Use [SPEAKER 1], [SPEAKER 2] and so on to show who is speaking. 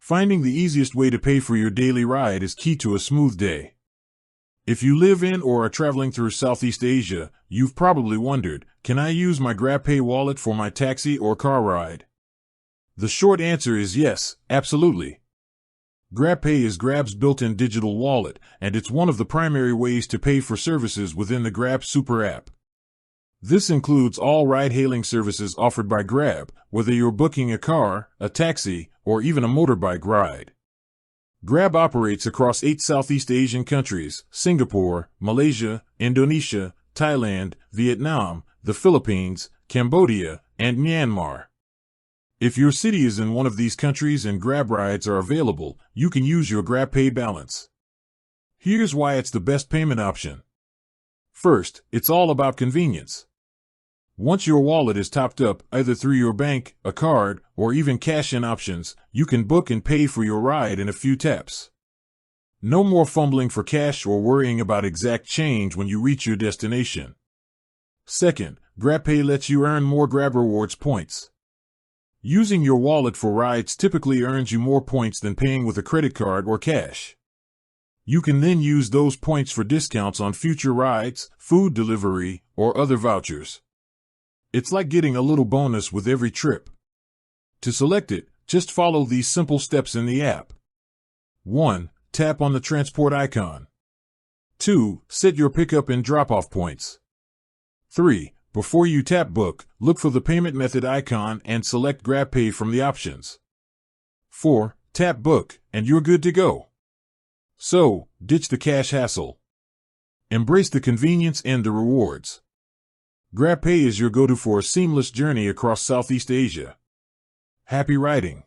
[SPEAKER 1] Finding the easiest way to pay for your daily ride is key to a smooth day. If you live in or are traveling through Southeast Asia, you've probably wondered, can I use my GrabPay wallet for my taxi or car ride? The short answer is yes, absolutely. GrabPay is Grab's built-in digital wallet, and it's one of the primary ways to pay for services within the Grab Super app. This includes all ride-hailing services offered by Grab, whether you're booking a car, a taxi, or even a motorbike ride. Grab operates across 8 Southeast Asian countries: Singapore, Malaysia, Indonesia, Thailand, Vietnam, the Philippines, Cambodia, and Myanmar. If your city is in one of these countries and Grab rides are available, you can use your GrabPay balance. Here's why it's the best payment option. First, it's all about convenience. Once your wallet is topped up, either through your bank, a card, or even cash-in options, you can book and pay for your ride in a few taps. No more fumbling for cash or worrying about exact change when you reach your destination. Second, GrabPay lets you earn more Grab Rewards points. Using your wallet for rides typically earns you more points than paying with a credit card or cash. You can then use those points for discounts on future rides, food delivery, or other vouchers. It's like getting a little bonus with every trip. To select it, just follow these simple steps in the app. 1. Tap on the transport icon. 2. Set your pickup and drop-off points. 3. Before you tap book, look for the payment method icon and select GrabPay from the options. 4. Tap book, and you're good to go. So, ditch the cash hassle. Embrace the convenience and the rewards. GrabPay is your go-to for a seamless journey across Southeast Asia. Happy riding!